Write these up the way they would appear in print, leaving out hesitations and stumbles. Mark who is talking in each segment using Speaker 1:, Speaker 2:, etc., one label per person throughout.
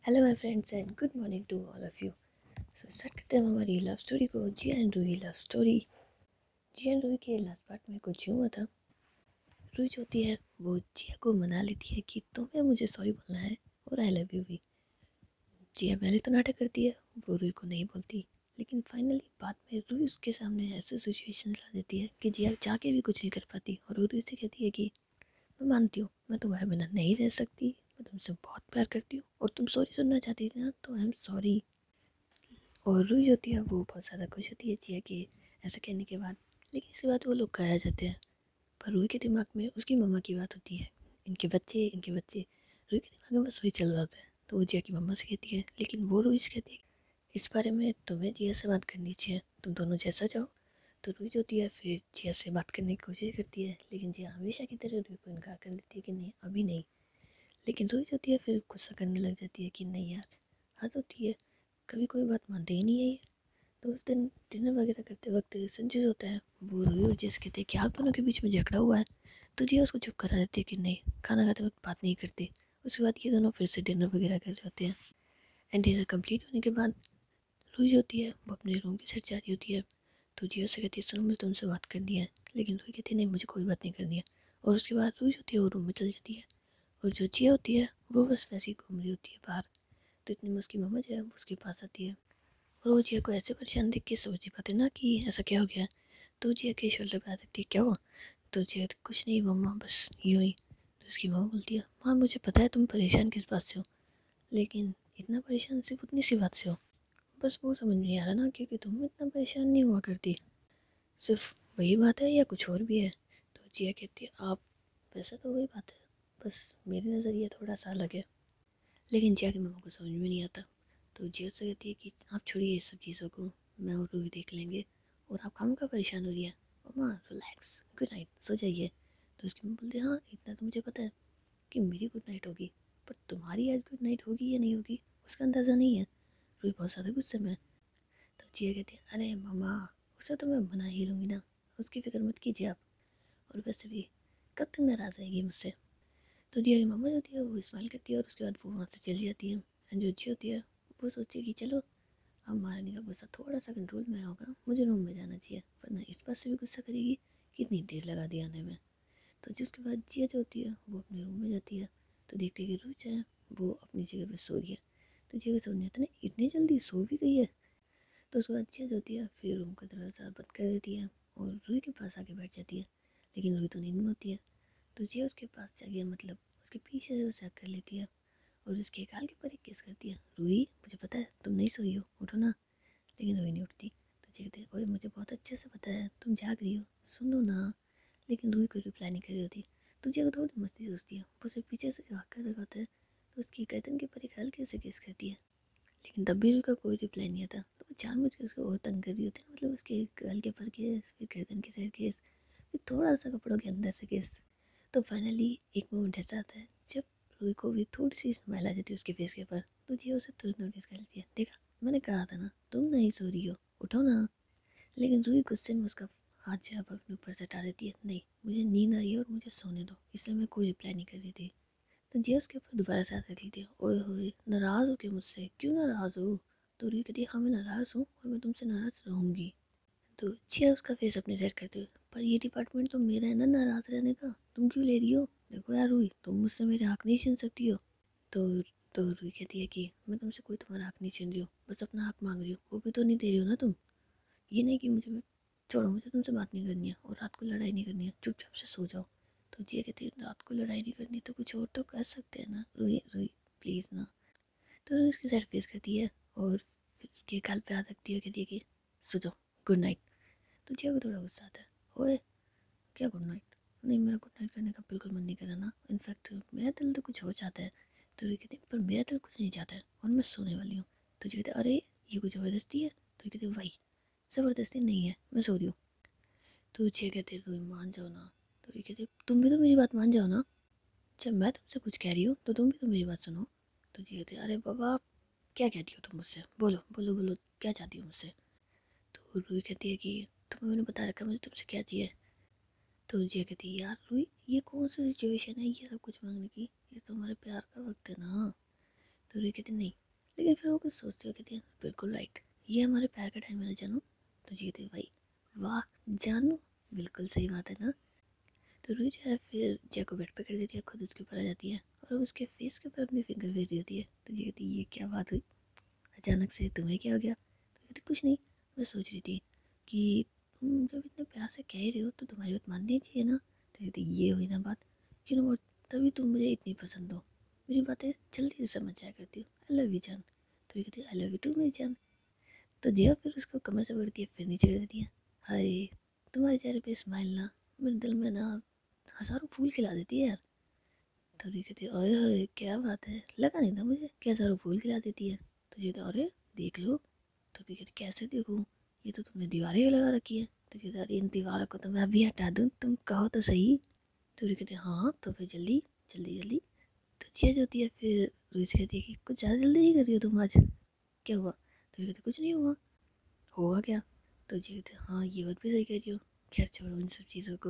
Speaker 1: Hello my friends and good morning to all of you. So start करते हैं हमारी love story को। Jiya and Roohi love story. Jiya and Roohi के last part में कुछ यूँ हुआ था। रूही जो होती है वो जिया को मना लेती है कि तुम्हें मुझे सॉरी बोलना है और आई लव यू भी। जिया पहले तो नाटक करती है, वो रूही को नहीं बोलती, लेकिन फाइनली बाद में रूही उसके सामने ऐसे सिचुएशन ला देती है कि जिया चाह के भी कुछ नहीं कर पाती और रूही से कहती है कि मैं मानती हूँ मैं तुम्हारे बिना नहीं रह सकती, मैं तुमसे बहुत प्यार करती हूँ और तुम सॉरी सुनना चाहती थी ना, तो आई एम सॉरी। और रूही होती है वो बहुत ज़्यादा खुश होती है जिया के ऐसा कहने के बाद। लेकिन इसके बाद वो लोग घर आ जाते हैं, पर रूही के दिमाग में उसकी मम्मा की बात होती है। इनके बच्चे रूही के दिमाग में बस वही चल रहा होता है। तो वो जिया की मम्मा से कहती है, लेकिन वो रूही से कहती है इस बारे में तुम्हें जिया से बात करनी चाहिए, तुम दोनों जैसा चाहो। तो रूही जो होती है फिर जिया से बात करने की कोशिश करती है, लेकिन जिया हमेशा की तरह रूही को इनकार कर देती है कि नहीं अभी नहीं। लेकिन रूही जो होती है फिर गुस्सा करने लग जाती है कि नहीं यार, हद होती है, कभी कोई बात मानते ही नहीं है ये। तो उस दिन डिनर वगैरह करते वक्त संजू जो होता है वो रूही और जैसे कहते हैं कि आप दोनों के बीच में झगड़ा हुआ है। तो जिया उसको चुप करा देती है कि नहीं, खाना खाते वक्त बात नहीं करते। उसके बाद ये दोनों फिर से डिनर वगैरह कर रहे होते हैं। एंड डिनर कंप्लीट होने के बाद रूही जो होती है वो अपने रूम की साइड जा रही होती है। तो जिया से कहती है सुनो मुझे तुमसे बात करनी है, लेकिन रूही कहती है नहीं मुझे कोई बात नहीं करनी है। और उसके बाद रूही जो होती है वो रूम में चली जाती है और जो जिया होती है वो बस वैसे ही घूम रही होती है बाहर। तो इतने में उसकी मम्मा जो है वो उसके पास आती है और वो जिया को ऐसे परेशान देख के समझ नहीं पाते ना कि ऐसा क्या हो गया। तो जिया के शोल्डर पे आ जाती है क्या हुआ। तो जिया कुछ नहीं मम्मा बस यूँ ही। तो उसकी मम्मा बोलती है हाँ मुझे पता है तुम परेशान किस बात से हो, लेकिन इतना परेशान सिर्फ उतनी सी बात से हो। बस वो समझ नहीं आ रहा ना, क्योंकि तुम इतना परेशान नहीं हुआ करती, सिर्फ वही बात है या कुछ और भी है। तो जिया कहती है आप, वैसा तो वही बात है, बस मेरी नज़रिया थोड़ा सा अलग है। लेकिन जिया की मम्मा को समझ में नहीं आता। तो जिया से कहती है कि आप छोड़िए ये सब चीज़ों को, मैं और रूही देख लेंगे, और आप खामखा परेशान हो रही है। मम्मा रिलैक्स, गुड नाइट, सो जाइए। तो उसकी मम्मा बोलती है हाँ इतना तो मुझे पता है कि मेरी गुड नाइट होगी, पर तुम्हारी आज गुड नाइट होगी या नहीं होगी उसका अंदाज़ा नहीं है। रूही बहुत ज़्यादा गुस्से में है। तो जिया कहती है अरे मम्मा उसे तो मैं बना ही लूँगी ना, उसकी फिक्र मत कीजिए आप, और वैसे भी कब तक नाराज़ रहेगी मुझसे। तो जिया की मम्मा जो होती है वो स्माइल करती है और उसके बाद वो वहाँ से चली जाती है। एंड जो जिया होती है वो सोचती है कि चलो अब महारानी का गुस्सा थोड़ा सा कंट्रोल में होगा, मुझे रूम में जाना चाहिए, वरना इस बात से भी गुस्सा करेगी कि इतनी देर लगा दी आने में। तो जिसके बाद जिया जो होती है वो अपने रूम में जाती है। तो देखती है कि रूही जो है वो अपनी जगह पे सो रही है। तो जिया को समझ नहीं आता ना इतनी जल्दी सो भी गई है। तो उसके बाद जिया जो होती है फिर रूम का दरवाज़ा बंद कर देती है और रूही के पास आके बैठ जाती है। लेकिन रूही तो नींद में होती है। तो जिया उसके पास जाके मतलब उसके पीछे से उसे हक कर लेती है और उसके गाल के ऊपर एक किस करती है। रूही मुझे पता है तुम नहीं सोई हो, उठो ना। लेकिन रूही नहीं उठती। तो जिया कहती है ओए मुझे बहुत अच्छे से पता है तुम जाग रही हो, सुनो ना। लेकिन रूही कोई रिप्लाई नहीं कर रही होती। तो जिया को थोड़ी मस्ती सोचती है, वो उसे पीछे से जो हक कर रखा होता है तो उसकी गर्दन के ऊपर एक हल्के से किस करती है। लेकिन तब भी रूही का कोई रिप्लाई नहीं आता। तो वो जानबूझ के उसको और तंग कर रही होती है, मतलब उसके गाल के ऊपर किस, फिर गर्दन के साइड किस, फिर थोड़ा सा कपड़ों के अंदर से किस। तो फाइनली एक मोमेंट ऐसा आता है जब रूही को भी थोड़ी सी स्माइल आ जाती है उसके फेस के ऊपर। तो जिया उसे तुरंत नोटिस कर लेती है, देखा मैंने कहा था ना तुम नहीं सो रही हो, उठो ना। लेकिन रूही गुस्से में उसका हाथ जो है अपने ऊपर से हटा देती है, नहीं मुझे नींद आ रही है और मुझे सोने दो, इसलिए मैं कोई रिप्लाई नहीं कर रही थी। तो जिया उसके ऊपर दोबारा से हाथ रख लेती है, ओए होए नाराज़ हो के मुझसे, क्यों नाराज़ हो। तो रूही कहती है हाँ मैं नाराज़ हूँ और मैं तुमसे नाराज़ रहूँगी। तो जिया उसका फेस अपने साइड करते हुए, पर ये डिपार्टमेंट तो मेरा है ना नाराज़ रहने का, तुम क्यों ले रही हो। देखो यार रूही तुम मुझसे मेरे हक नहीं छीन सकती हो। तो तो रूही कहती है कि मैं तुमसे कोई तुम्हारा हक नहीं छीन रही हूँ, बस अपना हक मांग रही हूँ, वो भी तो नहीं दे रही हो ना तुम। ये नहीं कि मुझे छोड़ो, मुझे तुमसे बात नहीं करनी है और रात को लड़ाई नहीं करनी है, चुपचाप से सो जाओ। तो जिया कहती है रात को लड़ाई नहीं करनी तो कुछ और तो कर सकते हैं ना रूही, रूही प्लीज़ ना। तो रूही उसकी साइड फेस करती है और फिर उसके गाल पे हाथ रखती है, कहती है कि सो जाओ, गुड नाइट। तो जिया को थोड़ा गुस्सा आता है, ओए क्या गुड नाइट, नहीं मेरा गुड नाइट करने का बिल्कुल मन नहीं कर रहा ना, इनफैक्ट मेरा दिल तो कुछ और चाहता है। तो ये कहते पर मेरा दिल कुछ नहीं चाहता है और मैं सोने वाली हूँ। तो ये कहते अरे ये कोई ज़बरदस्ती है। तो ये कहते वही ज़बरदस्ती नहीं है, मैं सो रही हूँ। तो ये कहते रोई मान जाओ ना। तो ये कहते तुम भी तो मेरी बात मान जाओ ना, जब मैं तुमसे कुछ कह रही हूँ तो तुम भी तो मेरी बात सुनो। तो ये कहते अरे बाबा आप क्या कहती हो तुम मुझसे, बोलो बोलो बोलो क्या चाहती हो मुझसे। तो रूही कहती है कि तुम्हें मैंने बता रखा है मुझे तुमसे क्या चाहिए। तो जिया कहती है यार रूही ये कौन सी सिचुएशन है ये सब कुछ मांगने की, ये तो हमारे प्यार का वक्त है ना। तो रुई कहती नहीं, लेकिन फिर वो कुछ सोचती हो, कहती है बिल्कुल राइट, ये हमारे पैर का टाइम है ना जानू। तो जी कहती है भाई वाह जानू, बिल्कुल सही बात है ना। तो रुई जो है फिर जय को बेड पे कर देती है, खुद उसके ऊपर आ जाती है और उसके फेस के ऊपर अपनी फिंगर फेर रही होती है। तो जी कहती है ये क्या बात हुई, अचानक से तुम्हें क्या हो गया। तो कहती कुछ नहीं, मैं सोच रही थी कि तुम जब इतने प्यार से कह रही हो तो तुम्हारी बात माननी चाहिए ना। तो कहती ये हुई ना बात, यू नो व्हाट, तभी तुम मुझे इतनी पसंद हो, मेरी बातें जल्दी से समझ जाया करती हो, आई लव यू जान। तो ये कहती आई लव यू टू मेरी जान। तो जिया फिर उसको कमर से पकड़ के फिर नीचे कर देती है। हाय, तुम्हारे चेहरे पे स्माइल ना मेरे दिल में ना हज़ारों फूल खिला देती है यार। तो ये कहती है ओए होए क्या बात है, लगा नहीं था मुझे कि हज़ारों फूल खिला देती है। तो ये तो अरे देख लो। तो भी कहती कैसे देखूँ, ये तो तुमने दीवारें ही लगा रखी है। तो कहते अरे इन दीवारों को तो मैं अभी हटा दूँ, तुम कहो तो सही। तो ये कहते हाँ तो फिर जल्दी जल्दी जल्दी। तो चीज़ होती है फिर रुई से कहती है कि कुछ ज़्यादा जल्दी नहीं कर रही हो तुम आज, क्या हुआ। तो ये कहते कुछ नहीं हुआ, होगा क्या। तो जी कहते हाँ ये बात भी सही कह रही हो, खैर छोड़ो इन सब चीज़ों को।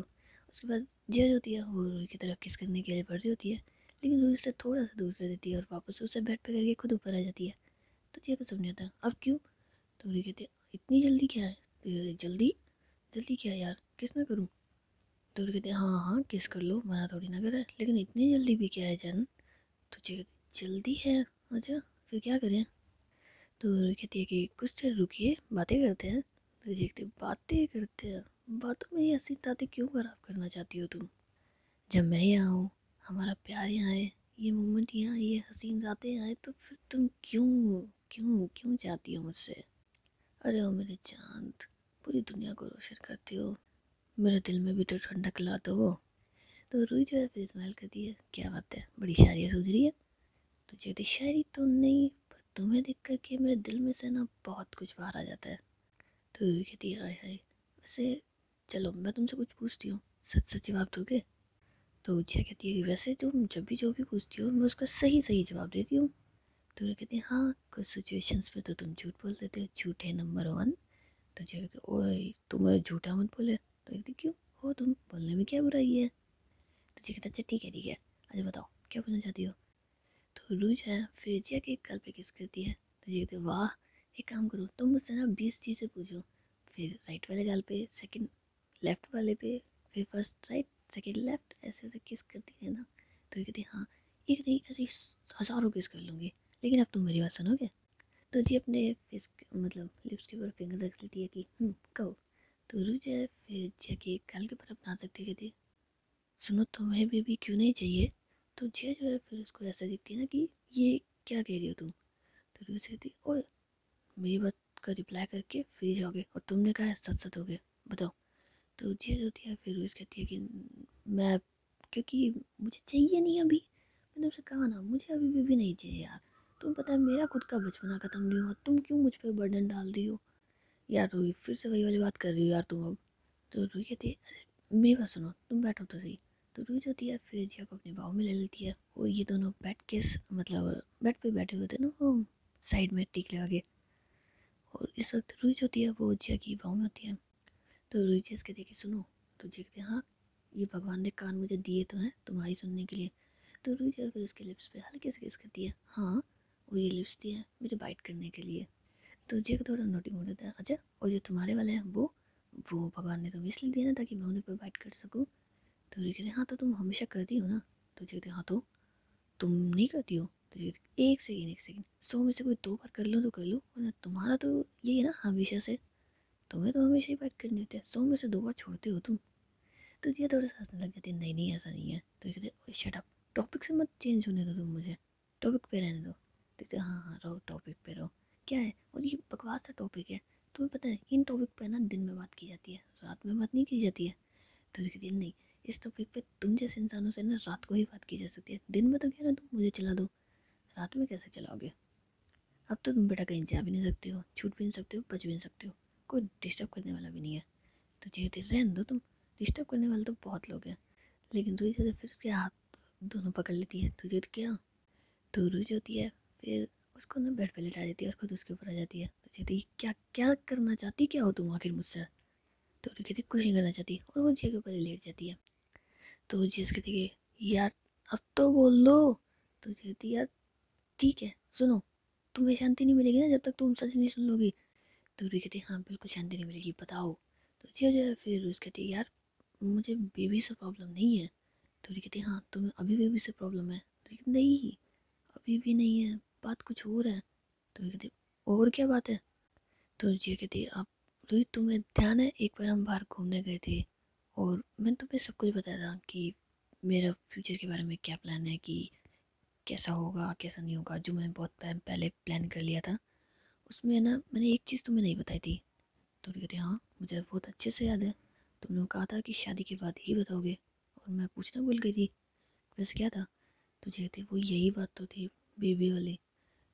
Speaker 1: उसके बाद जज होती है वो रुई की तरफ किस करने के लिए बढ़ रही होती है, लेकिन रुई उससे थोड़ा सा दूर कर देती है और वापस उसे बेड पे करके खुद ऊपर आ जाती है। तो जी को समझ नहीं आता अब क्यों। तो रुई कहती है इतनी जल्दी क्या है। तो ये कहती, जल्दी जल्दी क्या यार, किस ना करूँ। तो रुई कहती है हाँ हाँ किस कर लो, मना थोड़ी ना करा है, लेकिन इतनी जल्दी भी क्या है जान। तो जी कहती जल्दी है, अच्छा फिर क्या करें। तो रुई कहती है कि कुछ देर रुकिए बातें करते हैं। तो जी कहती बातें करते हैं, बातों में ये हंसी ताते क्यों खराब करना चाहती हो तुम। जब मैं यहाँ हूँ, हमारा प्यार यहाँ है, ये मोमेंट यहाँ, ये हसीन रातें यहाँ है, तो फिर तुम क्यों क्यों क्यों चाहती हो मुझसे। अरे ओ मेरे चांद, पूरी दुनिया को रोशन करते हो, मेरे दिल में भी तो ठंडक ला दो। तो रुई जो है फिर स्माइल करती है, क्या बात है बड़ी शायरी सूझ रही है। तो कहती शायरी तो नहीं, पर तुम्हें देख कर के मेरे दिल में से ना बहुत कुछ बाहर आ जाता है। तो रुई कहती है हाय हाय, वैसे चलो मैं तुमसे कुछ पूछती हूँ, सच सच जवाब दोगे। तो जिया कहती है कि वैसे तुम जब भी जो भी पूछती हो मैं उसका सही सही जवाब देती हूँ। तो वो कहती है हाँ कुछ सिचुएशंस पे तो तुम झूठ बोल देते हो, झूठे नंबर वन। तो जिया कहती है ओए तुम झूठा मत बोले। तो कहती क्यों, हो तुम बोलने में क्या बुराई है। तो जिया कहता अच्छा ठीक है, अच्छा बताओ क्या बोलना चाहती हो। तो रू जो है फिर जिया के गाल पे किस करती है। तो जिया कहती है वाह, एक काम करो तुम मुझसे ना 20 चीज़ें पूछो, फिर राइट वाले गाल पे, सेकंड लेफ्ट वाले पे, फिर फर्स्ट राइट सेकंड लेफ्ट, ऐसे ऐसे किस करती है ना। तो ये कहती है हाँ, एक नहीं ऐसी हज़ारों किस कर लूँगी, लेकिन अब तुम मेरी बात सुनोगे। तो जी अपने फेस मतलब लिप्स के ऊपर फिंगर रख लेती है कि कहो। तो रू जो है फिर जिया के गाल के ऊपर अपना सकती कहती है सुनो तुम्हें भी क्यों नहीं चाहिए। तो जिया जो है फिर उसको ऐसा दिखती है ना कि ये क्या कह रही हो तुम। तो रू से कहती ओए, मेरी बात का रिप्लाई करके फ्री जाओगे और तुमने कहा सच सच हो गया, बताओ। तो जिया होती है फिर रोज़ कहती है कि मैं, क्योंकि मुझे चाहिए नहीं अभी, मैंने उनसे कहा ना मुझे अभी भी नहीं चाहिए यार। तुम पता है मेरा खुद का बचपना ख़त्म नहीं हुआ, तुम क्यों मुझ पर बर्डन डाल रही हो। यार रोही फिर से वही वाली बात कर रही हो यार तुम अब। तो रूही कहती है अरे मेरी बात सुनो, तुम बैठो तो सही। तो रूही जो होती है फिर जिया को अपने बाहों में ले लेती है और ये दोनों बैठ के मतलब बेड पे बैठे हुए थे ना वो साइड में टिक लगा के। और इस वक्त रूही जो होती है वो जिया की बाहों में होती है। तो रूही जी कहती है कि सुनो। तो जी कहते हैं हाँ, ये भगवान ने कान मुझे दिए तो हैं तुम्हारी सुनने के लिए। तो रूही जो है फिर उसके लिप्स पे हल्के से किस करती है, हाँ वो ये लिप्स दिए हैं मुझे बाइट करने के लिए। तो जी को थोड़ा नोटिंग हो जाता है, अच्छा और जो तुम्हारे वाले हैं वो भगवान ने तुम्हें इसलिए दिया ना ताकि मैं उन्हें पर बाइट कर सकूँ। तो रूही कहते हैं हाँ तो तुम हमेशा करती हो ना। तो जी कहते हैं हाँ तो तुम नहीं करती हो। तो जी कहते हैं एक सेकेंड 100 में से कोई 2 बार कर लो तो कर लो, वरना तुम्हारा तो यही है ना हमेशा से, तुम्हें तो हमेशा ही बाइट करनी होती है, 100 में से 2 बार छोड़ते हो तुम। तो ये थोड़ा सा हंसने लग जाती है, नहीं नहीं ऐसा नहीं है। तो ये कहते शट अप, टॉपिक से मत चेंज होने दो तुम मुझे, टॉपिक पे रहने दो। तो कहते हाँ हाँ रहो टॉपिक पे रहो, क्या है और ये बकवास सा टॉपिक है। तुम्हें पता है इन टॉपिक पे ना दिन में बात की जाती है, रात में बात नहीं की जाती है। तो ये कहती है नहीं, इस टॉपिक पे तुम जैसे इंसानों से ना रात को ही बात की जा सकती है, दिन में तो क्या ना तुम मुझे चला दो, रात में कैसे चलाओगे। अब तो तुम बेटा कहीं जा भी नहीं सकते हो, छूट भी नहीं सकते हो, बच भी नहीं सकते हो, कोई डिस्टर्ब करने वाला भी नहीं है। तो कहते रहने दो तुम, डिस्टर्ब करने वाले तो बहुत लोग हैं। लेकिन रुई जो फिर उसके हाथ दोनों पकड़ लेती है, तुझे तो क्या। तो रुई जो होती है फिर उसको ना बेड पे लिटा देती है और खुद उसके ऊपर आ जाती है। तो कहती क्या क्या करना चाहती क्या हो तुम आखिर मुझसे। तो रुई कहती कुछ नहीं करना चाहती और वो जिया के ऊपर लेट जाती है। तो जिया कहती कि यार अब तो बोल दो। तो कहती यार ठीक है सुनो, तुम्हें शांति नहीं मिलेगी ना जब तक तुम सच नहीं सुन लोगी। तो रूही कहती है हाँ बिल्कुल शांति नहीं मिलेगी, बताओ। तो जिया जो है फिर रूही कहती है यार मुझे बेबी से प्रॉब्लम नहीं है। तो रूही कहती है हाँ तुम्हें अभी बेबी से प्रॉब्लम है। तो कहती नहीं अभी भी नहीं है, बात कुछ और है। तो रूही कहती है और क्या बात है। तो जिया कहती है अब रूही तुम्हें ध्यान है एक बार हम बाहर घूमने गए थे और मैंने तुम्हें सब कुछ बताया था कि मेरा फ्यूचर के बारे में क्या प्लान है, कि कैसा होगा कैसा नहीं होगा, जो मैंने बहुत पहले प्लान कर लिया था। उसमें ना मैंने एक चीज़ तुम्हें नहीं बताई थी। तो कहते हाँ मुझे बहुत अच्छे से याद है, तुमने कहा था कि शादी के बाद ही बताओगे और मैं पूछना भूल गई थी। वैसे क्या था। तो कहते वो यही बात तो थी, बेबी वाली।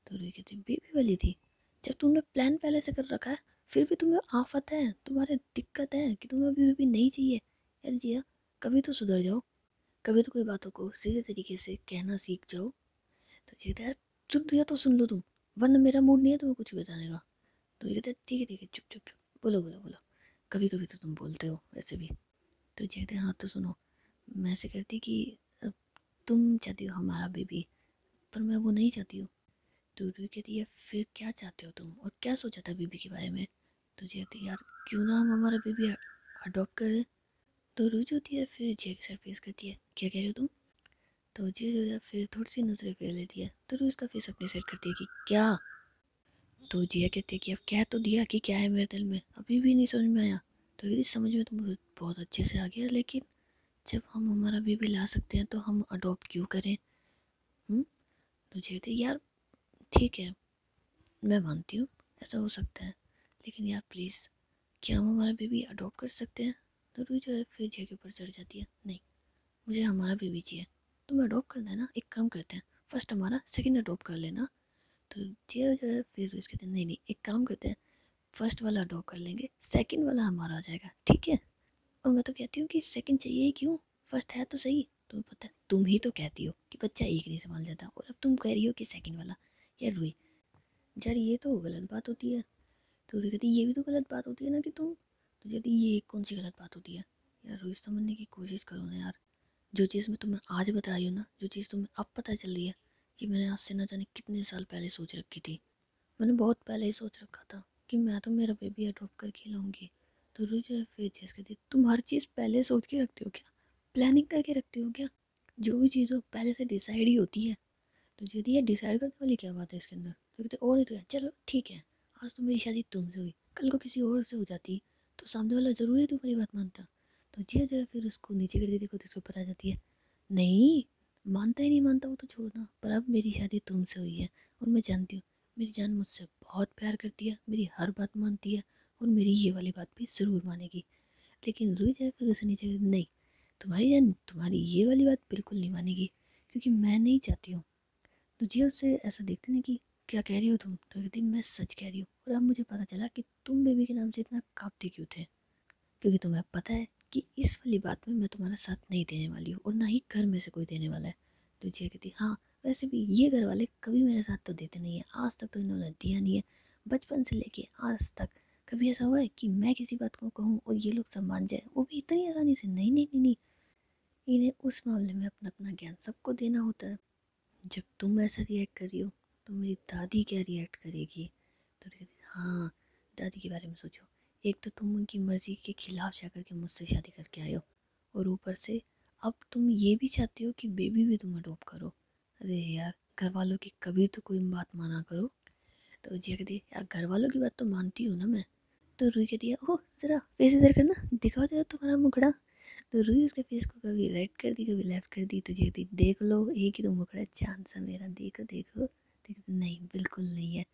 Speaker 1: तो कहते बेबी वाली थी। जब तुमने प्लान पहले से कर रखा है फिर भी तुम्हें आफत है, तुम्हारे दिक्कत है कि तुम्हें अभी बेबी नहीं चाहिए। यार जिया कभी तो सुधर जाओ, कभी तो कोई बातों को सीधे तरीके से कहना सीख जाओ। तो कहते यार सुन लिया तो सुन लो तुम, वरना मेरा मूड नहीं है तुम्हें कुछ भी बताने का। तो ये कहते ठीक है चुप चुप चुप, बोलो बोलो बोलो, कभी कभी तो तुम बोलते हो वैसे भी। तो ये कहते हाँ तो सुनो, मैं ऐसे कहती कि अब तुम चाहती हो हमारा बेबी पर मैं वो नहीं चाहती हूँ। तो रूही कहती है फिर क्या चाहते हो तुम और क्या सोचा था बेबी के बारे में। तो ये कहती यार क्यों ना हम हमारा बेबी अडॉप्ट करें। तो रूही जो होती है फिर जे के सर फेस करती है क्या कह रहे हो तुम। तो जे जो है फिर थोड़ी सी नजरें फेर लेती है। तो रूही उसका फेस अपनी सेट करती है कि क्या। तो जिया कहते कि अब कह तो दिया कि क्या है मेरे दिल में, अभी भी नहीं समझ में आया। तो यदि समझ में तो मुझे बहुत अच्छे से आ गया, लेकिन जब हम हमारा बेबी ला सकते हैं तो हम अडॉप्ट क्यों करें। हम्म। तो जिया कहते यार ठीक है मैं मानती हूँ ऐसा हो सकता है, लेकिन यार प्लीज़ क्या हम हमारा बेबी अडॉप्ट कर सकते हैं। तो रूही जो है फिर जिया के ऊपर चढ़ जाती है नहीं मुझे हमारा बेबी चाहिए। तुम्हें अडॉप्ट करना है ना, एक काम करते हैं फर्स्ट हमारा सेकंड अडॉप्ट कर लेना। तो जिया जो है फिर उसके कहते हैं नहीं नहीं एक काम करते हैं फर्स्ट वाला अडॉप्ट कर लेंगे, सेकंड वाला हमारा आ जाएगा ठीक है। और मैं तो कहती हूँ कि सेकंड चाहिए ही क्यों, फर्स्ट है तो सही। तुम्हें पता है तुम ही तो कहती हो कि बच्चा एक नहीं संभाल जाता और अब तुम कह रही हो कि सेकंड वाला। यार रुई यार ये तो गलत बात होती है। तो रुई कहती ये भी तो गलत बात होती है ना कि तुम। तो कहती ये कौन सी गलत बात होती है। यार रुई समझने की कोशिश करो ना यार, जो चीज़ मैं तुम्हें आज बता रही हूँ ना, जो चीज़ तुम्हें अब पता चल रही है, ये मैंने आज से ना जाने कितने साल पहले सोच रखी थी। मैंने बहुत पहले ही सोच रखा था कि मैं तो मेरा बेबी अडॉप्ट करके लाऊंगी। तो रुई जो है फिर चीज़ कहती तुम हर चीज़ पहले सोच के रखते हो क्या, प्लानिंग करके रखते हो क्या। जो भी चीज़ हो पहले से डिसाइड ही होती है। तो यदि ये डिसाइड करने वाली क्या बात है इसके अंदर। तो कहते और नहीं तो क्या, चलो ठीक है आज तो मेरी शादी तुमसे हुई, कल को किसी और से हो जाती तो सामने वाला जरूरी तुम्हारी बात मानता। तो जिया जो है फिर उसको नीचे कर देती को तो इसको पता जाती है नहीं मानता ही नहीं मानता वो तो छोड़ना, पर अब मेरी शादी तुमसे हुई है और मैं जानती हूँ मेरी जान मुझसे बहुत प्यार करती है, मेरी हर बात मानती है और मेरी ये वाली बात भी ज़रूर मानेगी। लेकिन रुई जाए फिर उसे नीचे नहीं, तुम्हारी जान तुम्हारी ये वाली बात बिल्कुल नहीं मानेगी क्योंकि मैं नहीं चाहती हूँ। तो जिया उससे ऐसा देखते ना कि क्या कह रही हो तुम। तो कहती मैं सच कह रही हूँ और अब मुझे पता चला कि तुम बेबी के नाम से इतना कांपते क्यों थे, क्योंकि तुम्हें पता है कि इस वाली बात में मैं तुम्हारा साथ नहीं देने वाली हूँ और ना ही घर में से कोई देने वाला है। तो जिया कहती हाँ वैसे भी ये घर वाले कभी मेरे साथ तो देते नहीं है, आज तक तो इन्होंने दिया नहीं है। बचपन से लेके आज तक कभी ऐसा हुआ है कि मैं किसी बात को कहूँ और ये लोग सब मान जाए, वो भी इतनी आसानी से। नहीं नहीं नहीं नहीं, इन्हें उस मामले में अपना अपना ज्ञान सबको देना होता है। जब तुम ऐसा रिएक्ट कर रही हो तो मेरी दादी क्या रिएक्ट करेगी। तो कहती हाँ दादी के बारे में सोचो, एक तो तुम उनकी मर्जी के खिलाफ जा करके मुझसे शादी करके आए हो और ऊपर से अब तुम ये भी चाहती हो कि बेबी भी तुम अडॉप्ट करो। अरे यार घर वालों की कभी तो कोई बात माना करो। तो जिया कहती यार घर वालों की बात तो मानती हूँ ना मैं। तो रूही कहती है ओह जरा फेस इधर करना, दिखाओ जरा तुम्हारा मुखड़ा। तो रूही उसके फेस को कभी राइट कर दी कभी लेफ्ट कर दी। तो जिया कहती देख लो एक ही तो मुखड़ा है चांद सा मेरा, देखो देखो देखो। नहीं बिल्कुल नहीं है,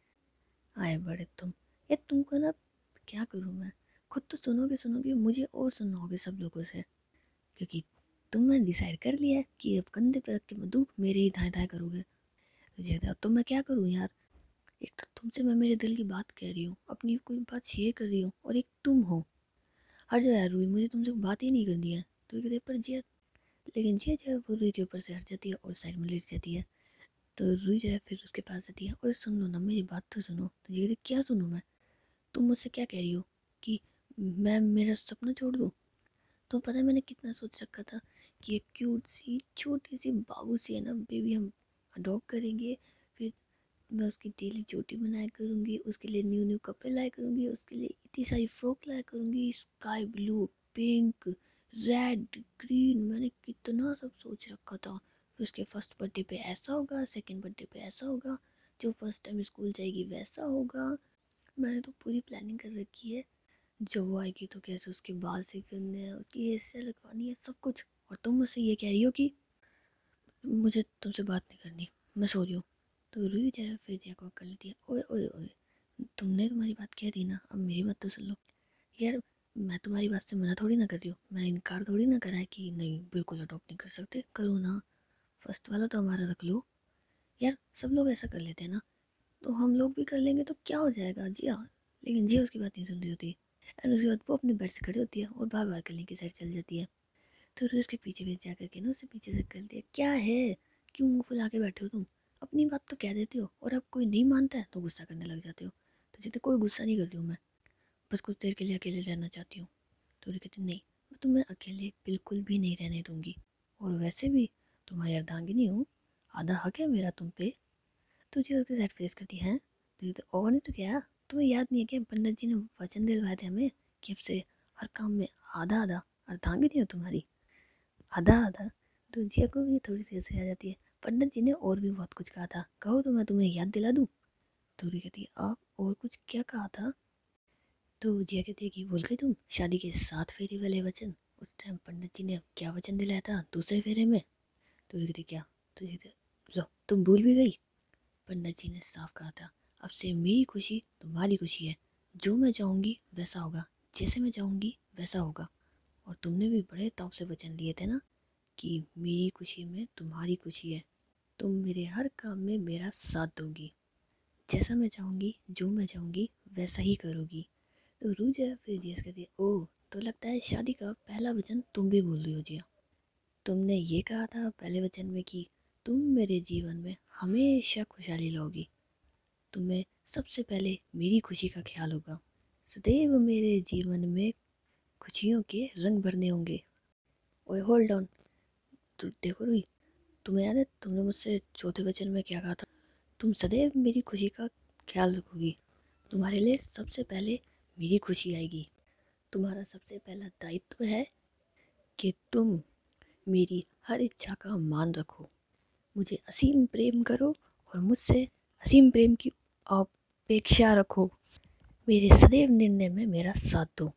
Speaker 1: आए बड़े तुम। यार तुमको ना क्या करूँ मैं, खुद तो सुनोगे सुनोगे मुझे और सुनाओगे सब लोगों से, क्योंकि तुमने डिसाइड कर लिया है कि अब कंधे पे रख के बंदूक मेरे ही दाएं दाएं करोगे। तो जिया कहती अब तो मैं क्या करूँ यार, एक तो तुमसे मैं मेरे दिल की बात कह रही हूँ, अपनी कोई बात शेयर कर रही हूँ और एक तुम हो। हट जाओ यार रूही, मुझे तुमसे बात ही नहीं करनी है। तो ये कहते पर जिया, लेकिन जिया जो है वो रूही के ऊपर से हट जाती है और साइड में लेट जाती है। तो रूही जो है फिर उसके पास जाती है और सुन लो ना मेरी बात तो सुनो। तो ये कहती क्या सुनूं मैं, तुम मुझसे क्या कह रही हो कि मैं मेरा सपना छोड़ दूँ। तो पता है मैंने कितना सोच रखा था कि एक क्यूट सी छोटी सी बाबू सी है ना बेबी हम अडॉप्ट करेंगे, फिर मैं उसकी डेली चोटी बनाया करूँगी, उसके लिए न्यू न्यू कपड़े लाया करूँगी, उसके लिए इतनी सारी फ्रॉक लाया करूँगी, sky blue, pink, red, green, मैंने कितना सब सोच रखा था। फिर उसके फर्स्ट बर्थडे पे ऐसा होगा, सेकंड बर्थडे पे ऐसा होगा, जो फर्स्ट टाइम स्कूल जाएगी वैसा होगा। मैंने तो पूरी प्लानिंग कर रखी है। जब वो आएगी तो कैसे उसके बाल सही करने हैं, उसकी हेयर स्टाइल लगवानी है, सब कुछ। और तुम मुझसे ये कह रही हो कि मुझे तुमसे बात नहीं करनी, मैं सो रही हूँ। तो रुई जाए फिर जय को कर लेती है, ओए ओए ओए, तुमने तुम्हारी बात कह दी ना, अब मेरी बात तो सुन लो। यार मैं तुम्हारी बात से मना थोड़ी ना कर रही हूँ, मैं इनकार थोड़ी ना करा है कि नहीं बिल्कुल अडॉप्ट नहीं कर सकते, करो ना। फर्स्ट वाला तो हमारा रख लो। यार सब लोग ऐसा कर लेते हैं ना, तो हम लोग भी कर लेंगे तो क्या हो जाएगा, जी हाँ। लेकिन जी उसकी बात नहीं सुन रही होती। एंड उसके बाद वो अपने बेड से खड़ी होती है और बार बार कलने की साइड चल जाती है। तो फिर उसके पीछे पीछे जा करके ना उससे पीछे से कर दिया, क्या है, क्यों मुंह फुला के बैठे हो तुम, अपनी बात तो कह देते हो और अब कोई नहीं मानता है तो गुस्सा करने लग जाते हो। तो कहते कोई गुस्सा नहीं कर रही हूँ मैं, बस कुछ देर के लिए अकेले रहना चाहती हूँ। तो कहते नहीं, मैं तुम्हें अकेले बिल्कुल भी नहीं रहने दूंगी, और वैसे भी तुम्हारी अर्धांगिनी हूँ, आधा हक है मेरा तुम पे। तुझे उसके साइड फेस करती है। तो ये तो और नहीं तो क्या, तुम्हें याद नहीं है क्या पंडित जी ने वचन दिलवाए थे हमें कि अब से हर काम में आधा आधा अर्धांगिनी हो तुम्हारी, आधा आधा। तो जिया को भी थोड़ी सी हंसी आ जाती है। पंडित जी ने और भी बहुत कुछ कहा था, कहो तो मैं तुम्हें याद दिला दूं। तो कहती है आप और कुछ क्या कहा था। तो जिया कहती है कि भूल गई तुम शादी के 7 फेरे वाले वचन, उस टाइम पंडित जी ने क्या वचन दिलाया था दूसरे फेरे में। तो कहती क्या, तो कहती लो तुम भूल भी गई। पंडित जी ने साफ कहा था अब से मेरी खुशी तुम्हारी खुशी है, जो मैं चाहूंगी वैसा होगा, जैसे मैं चाहूंगी वैसा होगा। और तुमने भी बड़े ताव से वचन दिए थे ना कि मेरी खुशी में तुम्हारी खुशी है, तुम मेरे हर काम में मेरा साथ दोगी, जैसा मैं चाहूंगी जो मैं चाहूंगी वैसा ही करोगी। तो रूजा फिर जिया कहती है ओह, तो लगता है शादी का पहला वचन तुम भी भूल रही हो जिया। तुमने ये कहा था पहले वचन में कि तुम मेरे जीवन में हमेशा खुशहाली लाओगी, तुम्हें सबसे पहले मेरी खुशी का ख्याल होगा, सदैव मेरे जीवन में खुशियों के रंग भरने होंगे। ओए होल्ड ऑन, तो देखो रुई, तुम्हें याद है तुमने मुझसे चौथे वचन में क्या कहा था, तुम सदैव मेरी खुशी का ख्याल रखोगी, तुम्हारे लिए सबसे पहले मेरी खुशी आएगी, तुम्हारा सबसे पहला दायित्व है कि तुम मेरी हर इच्छा का मान रखो, मुझे असीम प्रेम करो और मुझसे असीम प्रेम की अपेक्षा रखो, मेरे सदैव निर्णय में मेरा साथ दो।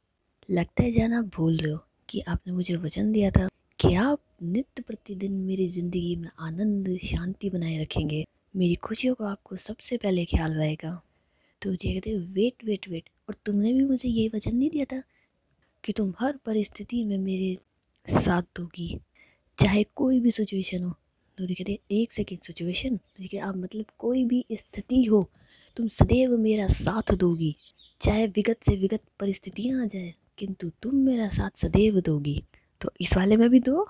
Speaker 1: लगता है जाना भूल रहे हो कि आपने मुझे वचन दिया था कि आप नित्य प्रतिदिन मेरी जिंदगी में आनंद शांति बनाए रखेंगे, मेरी खुशियों का आपको सबसे पहले ख्याल रहेगा। तो मुझे कहते वेट वेट वेट, और तुमने भी मुझे ये वचन नहीं दिया था कि तुम हर परिस्थिति में मेरे साथ दोगी, चाहे कोई भी सिचुएशन हो। तो कहते एक सेकेंड, सिचुएशन तो आप मतलब कोई भी स्थिति हो तुम सदैव मेरा साथ दोगी, चाहे विगत से विगत परिस्थितियां आ जाए किंतु तुम मेरा साथ सदैव दोगी, तो इस वाले में भी दो।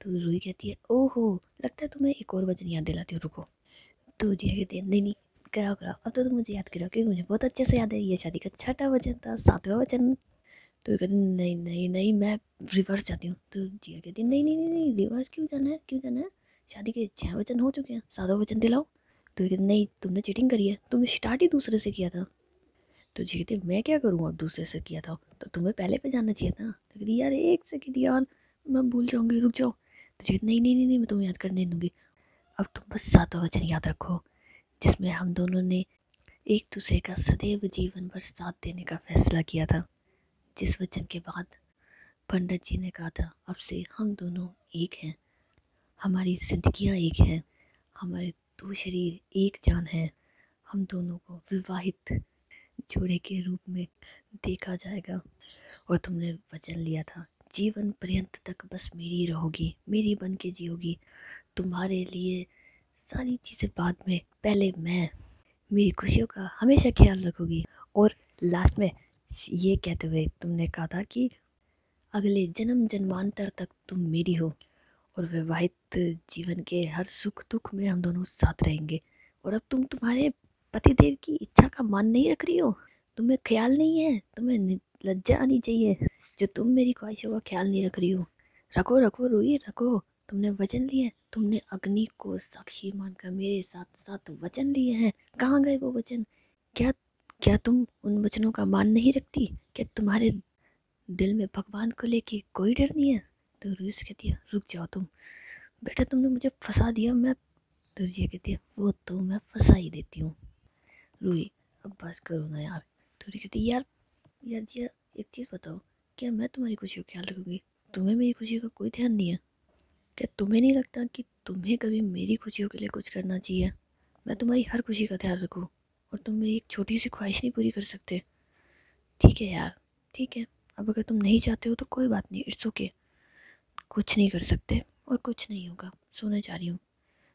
Speaker 1: तो रूही कहती है ओहो, लगता है तुम्हें एक और वचन याद दिलाती हूँ, रुको। तो जी कहती है नहीं नहीं, कराओ कराओ, अब तो तुम मुझे याद कराओ क्योंकि मुझे बहुत अच्छे से याद है, ये शादी का छठा वचन था, 7वां वचन। तो कहती नहीं नहीं नहीं, मैं रिवर्स जाती हूँ। तो जिया कहती नहीं नहीं नहीं नहीं, रिवर्स क्यों जाना है, क्यों जाना है, शादी के 6 वचन हो चुके हैं, 7वां वचन दिलाओ। तो कहती नहीं, तुमने चीटिंग करी है, तुमने स्टार्ट ही दूसरे से किया था। तो जी कहती मैं क्या करूँ, अब दूसरे से किया था तो तुम्हें पहले पे जाना चाहिए था। तो कहती यार एक सेकंड यार, मैं भूल जाऊंगी, रुक जाओ। तो जी नहीं नहीं नहीं नहीं, मैं तुम्हें याद करने नहीं दूंगी, अब तुम बस 7वां वचन याद रखो, जिसमें हम दोनों ने एक दूसरे का सदैव जीवन भर साथ देने का फैसला किया था, जिस वचन के बाद पंडित जी ने कहा था अब से हम दोनों एक हैं, हमारी जिंदगियां एक हैं, हमारे 2 शरीर एक जान है, हम दोनों को विवाहित जोड़े के रूप में देखा जाएगा। और तुमने वचन लिया था जीवन पर्यंत तक बस मेरी रहोगी, मेरी बन के जियोगी, तुम्हारे लिए सारी चीज़ें बाद में, पहले मैं, मेरी खुशियों का हमेशा ख्याल रखोगी। और लास्ट में ये कहते हुए तुमने कहा था कि अगले जन्म जन्मांतर तक तुम मेरी हो, और वैवाहिक जीवन के हर सुख दुख में हम दोनों साथ रहेंगे। और अब तुम तुम्हारे पतिदेव की इच्छा का मान नहीं रख रही हो, तुम्हें ख्याल नहीं है, तुम्हें लज्जा आनी चाहिए जो तुम मेरी ख्वाहिशों का ख्याल नहीं रख रही हो। रखो रखो रूही रखो, तुमने वचन लिए हैं, तुमने अग्नि को साक्षी मानकर मेरे साथ साथ वचन लिए हैं। कहाँ गए वो वचन? क्या क्या तुम उन वचनों का मान नहीं रखती? क्या तुम्हारे दिल में भगवान को लेके कोई डर नहीं है? तो रूस कहती है रुक जाओ तुम, बेटा तुमने मुझे फंसा दिया। मैं तो रुचिया कहती है वो तो मैं फंसा ही देती हूँ। रूही अब बस करो ना यार। तो रूही कहती है यार यार जी एक चीज़ बताओ, क्या मैं तुम्हारी खुशी का ख्याल रखूंगी? तुम्हें मेरी खुशी का कोई ध्यान नहीं है? क्या तुम्हें नहीं लगता कि तुम्हें कभी मेरी खुशियों के लिए कुछ करना चाहिए? मैं तुम्हारी हर खुशी का ध्यान रखूं और तुम मेरी एक छोटी सी ख्वाहिश नहीं पूरी कर सकते? ठीक है यार, ठीक है। अब अगर तुम नहीं चाहते हो तो कोई बात नहीं, इट्स ओके। कुछ नहीं कर सकते और कुछ नहीं होगा, सोने जा रही हूँ।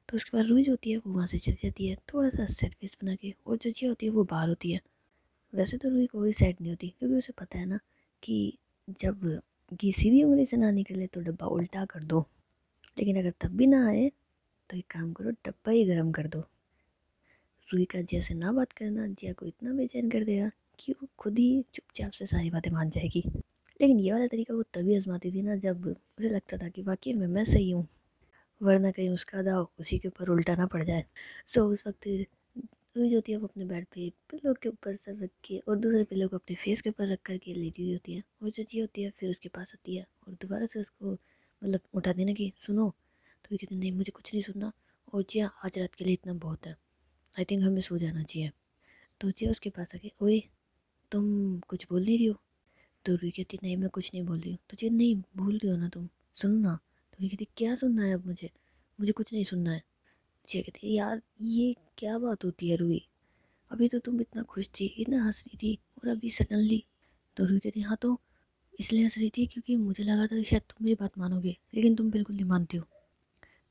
Speaker 1: तो उसके बाद रूही जो होती है वो वहाँ से चली जाती है, थोड़ा सा सैड फेस बना के, और जो जिया होती है वो बाहर होती है। वैसे तो रूही कोई सैड नहीं होती, क्योंकि उसे पता है ना कि जब घी सीधी उंगली से ना निकले तो डब्बा उल्टा कर दो, लेकिन अगर तब भी ना आए तो एक काम करो, डब्बा ही गर्म कर दो। रूही का जिया से ना बात करना जिया को इतना बेचैन कर देगा कि वो खुद ही चुपचाप से सारी बातें मान जाएगी। लेकिन ये वाला तरीका वो तभी आजमाती थी ना जब उसे लगता था कि वाकई में मैं सही हूँ, वरना कहीं उसका दाव उसी के ऊपर उल्टा ना पड़ जाए। सो उस वक्त रूही जो होती है वो अपने बेड पे पिलो के ऊपर सर रख के और दूसरे पिलो को अपने फेस के ऊपर रख करके लेटी हुई होती है, और जो जी होती है फिर उसके पास आती है और दोबारा से उसको मतलब उठा देना कि सुनो। तो वो कहती है नहीं मुझे कुछ नहीं सुनना, और जिया आज रात के लिए इतना बहुत है, आई थिंक हमें सो जाना चाहिए। तो जिया उसके पास आके ओए तुम कुछ बोल नहीं रही हो? तो रूही कहती नहीं मैं कुछ नहीं बोल रही हूँ। तो जिया नहीं भूल रही हो ना तुम, सुनो ना। तो रूही कहती क्या सुनना है अब मुझे? मुझे कुछ नहीं सुनना है। जिया कहती है यार ये क्या बात होती है रूही, अभी तो तुम इतना खुश थी, इतना हंस रही थी, और अभी सडनली। तो रूही कहती हाँ तो इसलिए हंस रही थी क्योंकि मुझे लगा था कि शायद तुम मेरी बात मानोगे, लेकिन तुम बिल्कुल नहीं मानती हो।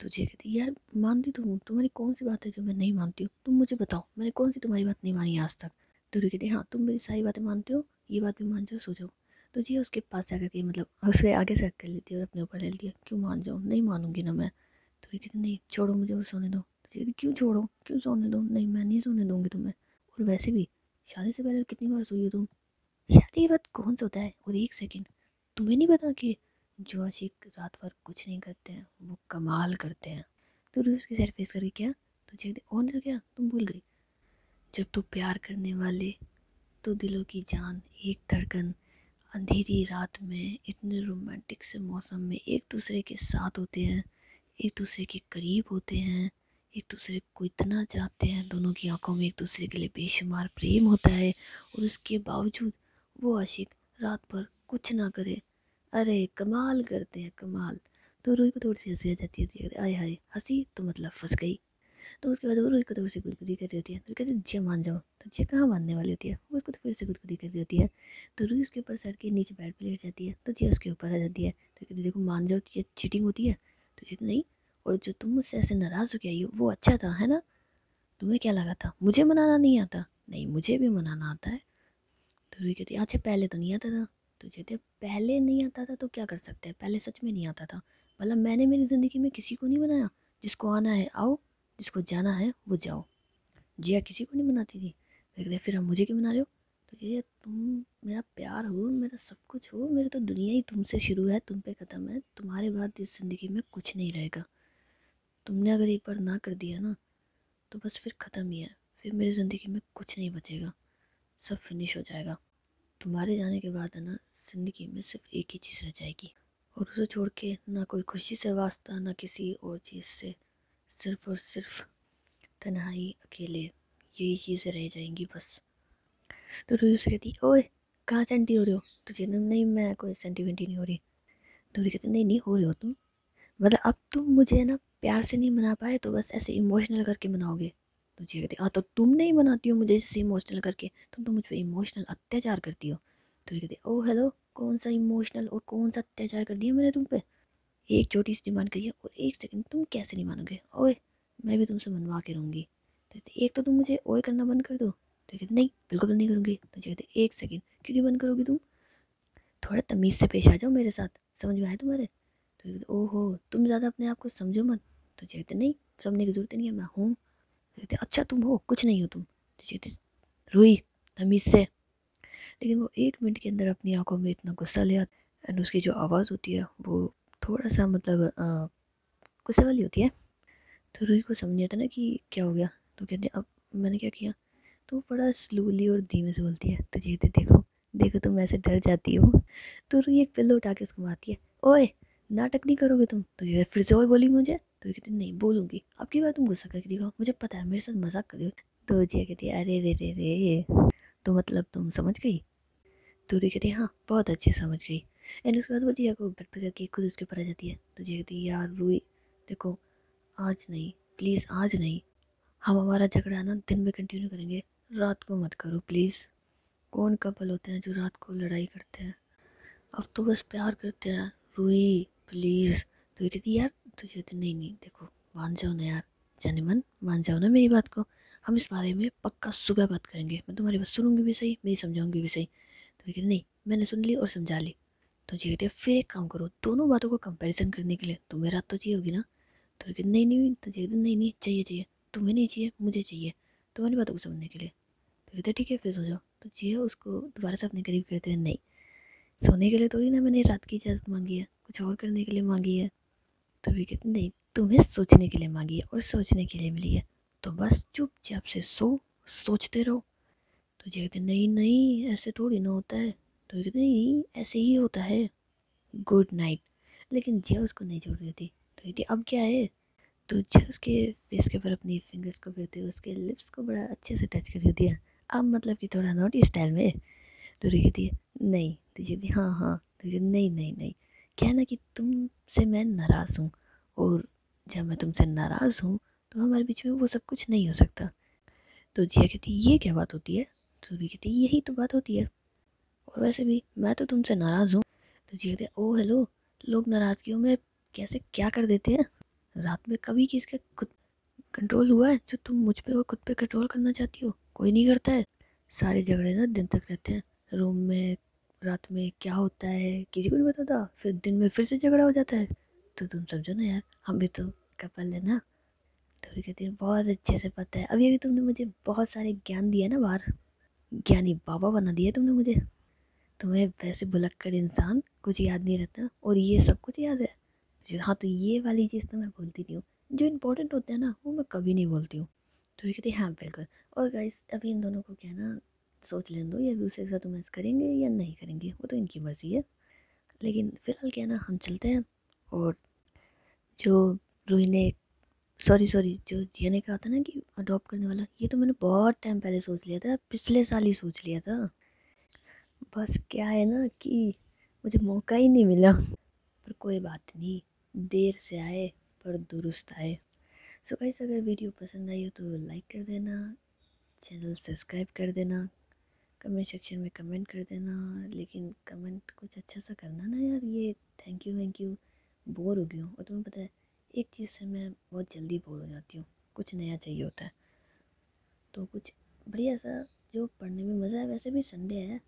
Speaker 1: तो जिया कहती यार मानती तो हूँ, तुम्हारी कौन सी बात है जो मैं नहीं मानती हूँ? तुम मुझे बताओ मैंने कौन सी तुम्हारी बात नहीं मानी आज तक? तो रूही कहती हाँ तुम मेरी सारी बातें मानते हो, ये बात भी मान जाओ, सो जाओ। तो जिया उसके पास जाकर के मतलब उसके आगे से हक कर लेती है और अपने ऊपर ले लेती है, क्यों मान जाओ, नहीं मानूंगी ना मैं। तो रूही कहती नहीं छोड़ो मुझे और सोने दो। तो जिया कहती क्यों छोड़ो, क्यों सोने दो? नहीं मैं नहीं सोने दूंगी तुम्हें। और वैसे भी शादी से पहले कितनी बार सोई हो तुम? शादी के बाद कौन सोता है? और एक सेकंड, तुम्हें नहीं पता कि जो आशिक रात भर कुछ नहीं करते हैं वो कमाल करते हैं? तो रूही उसकी साइड फेस करके क्या? तो चेक और नहीं तो क्या, तुम भूल गई? जब तो प्यार करने वाले तो दिलों की जान एक धड़कन अंधेरी रात में इतने रोमांटिक से मौसम में एक दूसरे के साथ होते हैं, एक दूसरे के करीब होते हैं, एक दूसरे को इतना चाहते हैं, दोनों की आंखों में एक दूसरे के लिए बेशुमार प्रेम होता है, और उसके बावजूद वो आशिक रात भर कुछ ना करे। अरे कमाल करते हैं कमाल। तो रूही को थोड़ी सी हंसी आ जाती है, आय हाय हंसी तो मतलब फंस गई। तो उसके बाद वो रोज को तो से गुदगुदी कर रही होती है, तो कहती है जिया मान जाओ। तो जिया कहाँ मानने वाली होती है, वो उसको तो फिर से गुदगुदी कर रही होती है। तो रूही उसके ऊपर सर के नीचे बेड पे लेट जाती है, तो जिया उसके ऊपर आ जाती है। तो कहती है देखो मान जाओ ये चीटिंग होती है? तो कहती नहीं, और जो तुम मुझसे ऐसे नाराज हो के आई हो वो अच्छा था है ना? तुम्हें क्या लगा था मुझे मनाना नहीं आता? नहीं मुझे भी मनाना आता है। तो रूही कहती है अच्छा पहले तो नहीं आता था। तो कहती है पहले नहीं आता था तो क्या कर सकते हैं, पहले सच में नहीं आता था। मतलब मैंने मेरी ज़िंदगी में किसी को नहीं बनाया, जिसको आना है आओ, जिसको जाना है वो जाओ। जिया किसी को नहीं मनाती थी। कहते फिर हम मुझे क्यों मना रहे हो? तो ये तुम मेरा प्यार हो, मेरा सब कुछ हो, मेरी तो दुनिया ही तुमसे शुरू है, तुम पे ख़त्म है, तुम्हारे बाद इस ज़िंदगी में कुछ नहीं रहेगा। तुमने अगर एक बार ना कर दिया ना तो बस फिर ख़त्म ही है, फिर मेरी ज़िंदगी में कुछ नहीं बचेगा, सब फिनिश हो जाएगा। तुम्हारे जाने के बाद है ना ज़िंदगी में सिर्फ एक ही चीज़ रह जाएगी, और उसे छोड़ के ना कोई खुशी से वास्ता ना किसी और चीज़ से, सिर्फ और सिर्फ तन्हाई अकेले, यही चीज़ें रह जाएंगी बस। तो रूही उससे कहती ओए कहाँ सेंटी हो रहे हो? तो चेतन नहीं मैं कोई सेंटी वेंटी नहीं हो रही। तो रूही कहती नहीं नहीं हो रहे हो तुम, मतलब अब तुम मुझे ना प्यार से नहीं मना पाए तो बस ऐसे इमोशनल करके मनाओगे। तो जी कहती हाँ तो तुम नहीं मनाती हो मुझे जैसे इमोशनल करके, तुम तो मुझ पर इमोशनल अत्याचार करती हो। तो ये कहती ओ हेलो कौन सा इमोशनल और कौन सा अत्याचार कर दिया मैंने तुम पे? एक छोटी सी डिमांड करिए और एक सेकंड तुम कैसे नहीं मानोगे? ओए मैं भी तुमसे मनवा के रहूँगी। तो एक तो तुम मुझे ओए करना बंद कर दो। तो कहते नहीं बिल्कुल बंद नहीं करूँगी। तो कहते एक सेकंड क्यों नहीं बंद करोगी तुम? थोड़ा तमीज़ से पेश आ जाओ मेरे साथ, समझ में आया तुम्हारे? तो कहते ओहो तुम ज़्यादा अपने आप को समझो मत। तो कहते नहीं समझने की जरूरत नहीं है, मैं हूँ। तो कहते अच्छा तुम हो, कुछ नहीं हो तुम। तो कहते रूही तमीज़ से। लेकिन वो 1 मिनट के अंदर अपनी आंखों में इतना गुस्सा ले आता, एंड उसकी जो आवाज़ होती है वो थोड़ा सा मतलब गुस्से वाली होती है। तो रूही को समझ नहीं आता ना कि क्या हो गया। तो कहते अब मैंने क्या किया। तो बड़ा स्लोली और धीमे से बोलती है, तुझे तो देखो देखो तुम ऐसे डर जाती हो। तो रूही एक पिल्लो उठा के उसको मारती है, ओए नाटक नहीं करोगे तुम। तो ये फिर से ओए बोली मुझे। तो ये कहती नहीं बोलूंगी, अब की बार तुम गुस्सा करके दिखाओ, मुझे पता है मेरे साथ मजाक कर रही हो। तो ये कहती है अरे रे रे रे, तो मतलब तुम समझ गई। तो ये कहती है हाँ बहुत अच्छे समझ गई। एंड उसके बाद वो जिया को बेड पे करके खुद उसके ऊपर आ जाती है। तो जिया कहती है यार रूही देखो आज नहीं, प्लीज़ आज नहीं, हम हमारा झगड़ा ना दिन में कंटिन्यू करेंगे, रात को मत करो प्लीज़। कौन कपल होते हैं जो रात को लड़ाई करते हैं, अब तो बस प्यार करते हैं। रूही प्लीज़। तो ये कहती यार, तो ये कहती नहीं नहीं देखो मान जाओ ना यार, जाने मन मान जाओ ना मेरी बात को, हम इस बारे में पक्का सुबह बात करेंगे, मैं तुम्हारी बात सुनूंगी भी सही, मेरी समझाऊंगी भी सही। तो ये कहती नहीं मैंने सुन ली और समझा ली। तो ये कहती है फिर एक काम करो, दोनों बातों को कंपैरिजन करने के लिए तुम्हें रात तो चाहिए होगी ना। तो ये कहती नहीं नहीं, तो ये कहती नहीं नहीं चाहिए चाहिए, तुम्हें नहीं चाहिए मुझे चाहिए तुम्हारी बातों को समझने के लिए। तो कहते ठीक है फिर सो जाओ। तो जिया उसको दोबारा से अपने करीब करते हैं, नहीं सोने के लिए थोड़ी ना मैंने रात की इजाज़त मांगी है, कुछ और करने के लिए मांगी है। तो भी कहते नहीं तुम्हें सोचने के लिए मांगी है और सोचने के लिए मिली है, तो बस चुपचाप से सोचते रहो। तो जी कहते नहीं नहीं ऐसे थोड़ी ना होता है। तो कहते नहीं ऐसे ही होता है, गुड नाइट। लेकिन जिया उसको नहीं छोड़ रही थी। तो कहती अब क्या है। तो जिया उसके फेस के ऊपर अपनी फिंगर्स को फिरते हुए उसके लिप्स को बड़ा अच्छे से टच कर दिया, अब मतलब कि थोड़ा नोटी स्टाइल में। तो री कहती है नहीं। तो ये कहती हाँ हाँ। तो ये नहीं नहीं नहीं, क्या है ना कि तुमसे मैं नाराज़ हूँ, और जब मैं तुमसे नाराज़ हूँ तो हमारे बीच में वो सब कुछ नहीं हो सकता। तो जिया कहती ये क्या बात होती है। तो भी कहती यही तो बात होती है, और वैसे भी मैं तो तुमसे नाराज़ हूँ। तो जिया कहती ओ हेलो, लोग नाराज़गियों में कैसे क्या कर देते हैं। रात में कभी किसके खुद कंट्रोल हुआ है जो तुम मुझ पे और खुद पे कंट्रोल करना चाहती हो, कोई नहीं करता है। सारे झगड़े ना दिन तक रहते हैं, रूम में रात में क्या होता है किसी को नहीं बताता, फिर दिन में फिर से झगड़ा हो जाता है। तो तुम समझो ना यार, हम भी तो कपल है ना। तो कहती है बहुत अच्छे से पता है, अभी अभी तुमने मुझे बहुत सारे ज्ञान दिया ना बाहर, ज्ञानी बाबा बना दिया तुमने मुझे। तुम्हें वैसे भुलक्कड़ इंसान कुछ याद नहीं रहता और ये सब कुछ याद है। हाँ तो ये वाली चीज़ तो मैं भूलती नहीं हूँ, जो इंपॉर्टेंट होते हैं ना वो मैं कभी नहीं बोलती हूँ। तो ये कहते हैं हाँ बिल्कुल। और गाइस अभी इन दोनों को क्या है ना, सोच लेने दो, या दूसरे के साथ मैच करेंगे या नहीं करेंगे वो तो इनकी मर्जी है। लेकिन फिलहाल क्या है ना, हम चलते हैं। और जो रूही ने, सॉरी सॉरी, जो जिया ने कहा था ना कि अडॉप्ट करने वाला, ये तो मैंने बहुत टाइम पहले सोच लिया था, पिछले साल ही सोच लिया था। बस क्या है ना कि मुझे मौका ही नहीं मिला। पर कोई बात नहीं, देर से आए पर दुरुस्त आए। सो गाइस अगर वीडियो पसंद आई हो तो लाइक कर देना, चैनल सब्सक्राइब कर देना, कमेंट सेक्शन में कमेंट कर देना, लेकिन कमेंट कुछ अच्छा सा करना ना यार, ये थैंक यू बोर हो गई हूँ। और तुम्हें पता है एक चीज़ से मैं बहुत जल्दी बोर हो जाती हूँ, कुछ नया चाहिए होता है। तो कुछ बढ़िया सा जो पढ़ने में मज़ा है, वैसे भी संडे है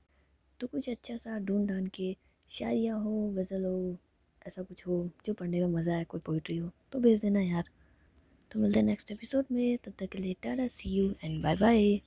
Speaker 1: तो कुछ अच्छा सा ढूंढ ढांड के, शायरियाँ हो गज़ल हो, ऐसा कुछ हो जो पढ़ने में मज़ा आए, कोई पोइट्री हो तो भेज देना यार। तो मिलते हैं नेक्स्ट एपिसोड में, तब तक के लिए टाटा, सी यू एंड बाय बाय।